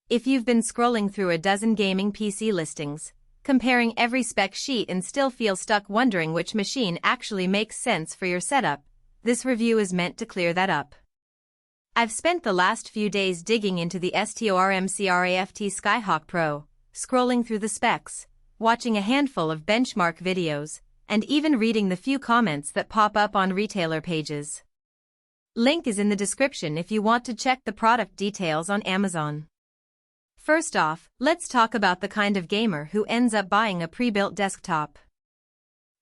If you've been scrolling through a dozen gaming PC listings, comparing every spec sheet and still feel stuck wondering which machine actually makes sense for your setup, this review is meant to clear that up. I've spent the last few days digging into the STORMCRAFT Skyhawk Pro, scrolling through the specs, watching a handful of benchmark videos, and even reading the few comments that pop up on retailer pages. Link is in the description if you want to check the product details on Amazon. First off, let's talk about the kind of gamer who ends up buying a pre-built desktop.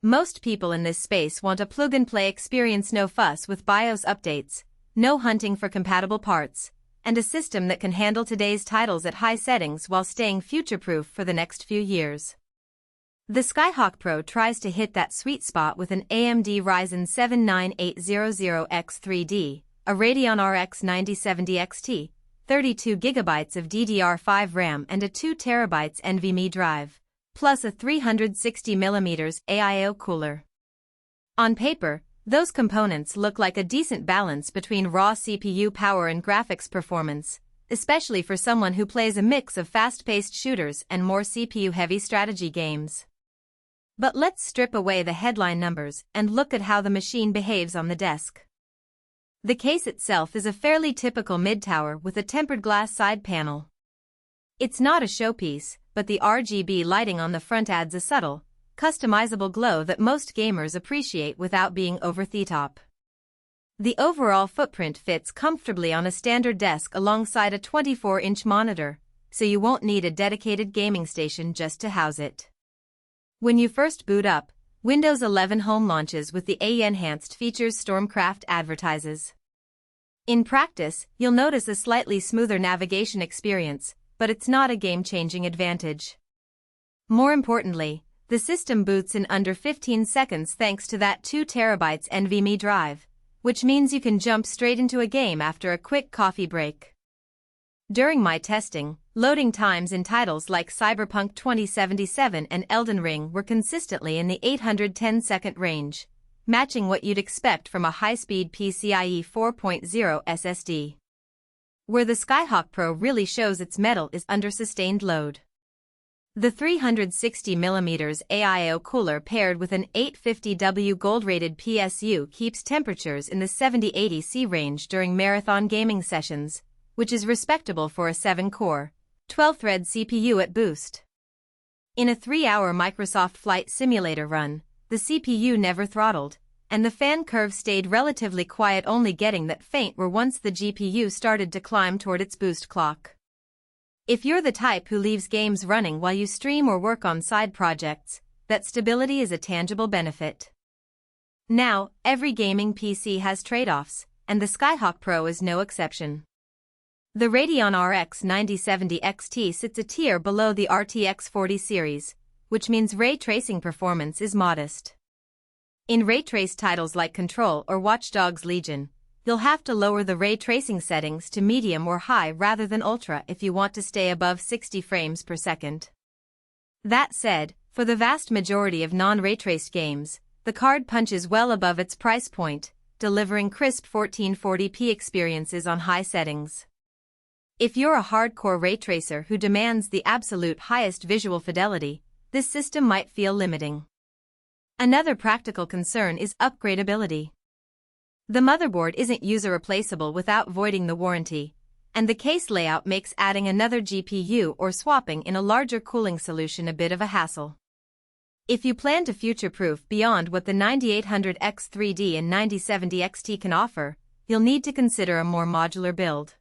Most people in this space want a plug-and-play experience, no fuss with BIOS updates, no hunting for compatible parts, and a system that can handle today's titles at high settings while staying future-proof for the next few years. The Skyhawk Pro tries to hit that sweet spot with an AMD Ryzen 7 9800X3D, a Radeon RX 9070 XT, 32GB of DDR5 RAM and a 2TB NVMe drive, plus a 360mm AIO cooler. On paper, those components look like a decent balance between raw CPU power and graphics performance, especially for someone who plays a mix of fast-paced shooters and more CPU-heavy strategy games. But let's strip away the headline numbers and look at how the machine behaves on the desk. The case itself is a fairly typical mid-tower with a tempered glass side panel. It's not a showpiece, but the RGB lighting on the front adds a subtle, customizable glow that most gamers appreciate without being over the top. The overall footprint fits comfortably on a standard desk alongside a 24-inch monitor, so you won't need a dedicated gaming station just to house it. When you first boot up, Windows 11 Home launches with the AI-enhanced features STORMCRAFT advertises. In practice, you'll notice a slightly smoother navigation experience, but it's not a game-changing advantage. More importantly, the system boots in under 15 seconds thanks to that 2TB NVMe drive, which means you can jump straight into a game after a quick coffee break. During my testing, loading times in titles like Cyberpunk 2077 and Elden Ring were consistently in the 810-second range, matching what you'd expect from a high-speed PCIe 4.0 SSD. Where the Skyhawk Pro really shows its mettle is under sustained load. The 360mm AIO cooler paired with an 850W gold-rated PSU keeps temperatures in the 70-80 C range during marathon gaming sessions, which is respectable for a 7-core, 12-thread CPU at boost. In a 3-hour Microsoft Flight Simulator run, the CPU never throttled, and the fan curve stayed relatively quiet, only getting that faint whir once the GPU started to climb toward its boost clock. If you're the type who leaves games running while you stream or work on side projects, that stability is a tangible benefit. Now, every gaming PC has trade-offs, and the Skyhawk Pro is no exception. The Radeon RX 9070 XT sits a tier below the RTX 40 series, which means ray tracing performance is modest. In ray-traced titles like Control or Watch Dogs Legion, you'll have to lower the ray tracing settings to medium or high rather than ultra if you want to stay above 60 frames per second. That said, for the vast majority of non-ray-traced games, the card punches well above its price point, delivering crisp 1440p experiences on high settings. If you're a hardcore ray tracer who demands the absolute highest visual fidelity, this system might feel limiting. Another practical concern is upgradability. The motherboard isn't user-replaceable without voiding the warranty, and the case layout makes adding another GPU or swapping in a larger cooling solution a bit of a hassle. If you plan to future-proof beyond what the 9800X3D and 9070 XT can offer, you'll need to consider a more modular build.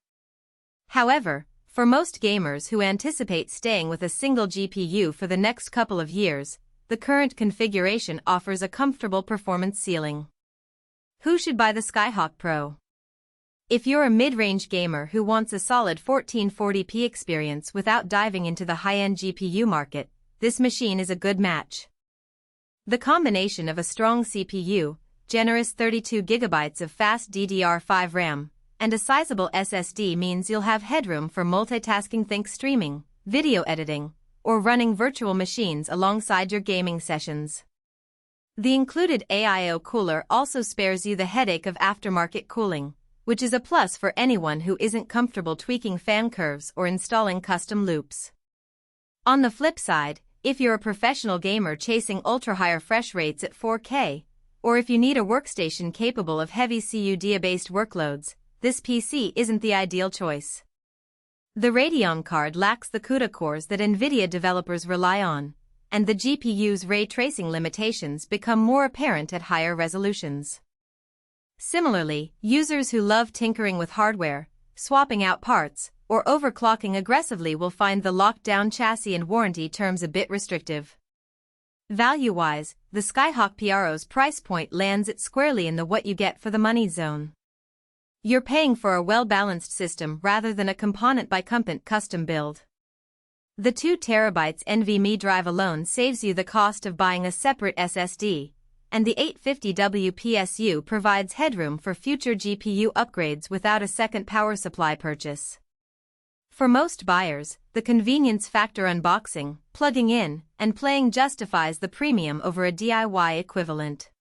However, for most gamers who anticipate staying with a single GPU for the next couple of years, the current configuration offers a comfortable performance ceiling. Who should buy the Skyhawk Pro? If you're a mid-range gamer who wants a solid 1440p experience without diving into the high-end GPU market, this machine is a good match. The combination of a strong CPU, generous 32GB of fast DDR5 RAM, and a sizable SSD means you'll have headroom for multitasking, think streaming, video editing, or running virtual machines alongside your gaming sessions. The included AIO cooler also spares you the headache of aftermarket cooling, which is a plus for anyone who isn't comfortable tweaking fan curves or installing custom loops. On the flip side, if you're a professional gamer chasing ultra-high refresh rates at 4K, or if you need a workstation capable of heavy CUDA-based workloads, this PC isn't the ideal choice. The Radeon card lacks the CUDA cores that NVIDIA developers rely on, and the GPU's ray tracing limitations become more apparent at higher resolutions. Similarly, users who love tinkering with hardware, swapping out parts, or overclocking aggressively will find the locked-down chassis and warranty terms a bit restrictive. Value-wise, the Skyhawk Pro's price point lands it squarely in the what-you-get-for-the-money zone. You're paying for a well-balanced system rather than a component-by-component custom build. The 2TB NVMe drive alone saves you the cost of buying a separate SSD, and the 850W PSU provides headroom for future GPU upgrades without a second power supply purchase. For most buyers, the convenience factor unboxing, plugging in, and playing justifies the premium over a DIY equivalent.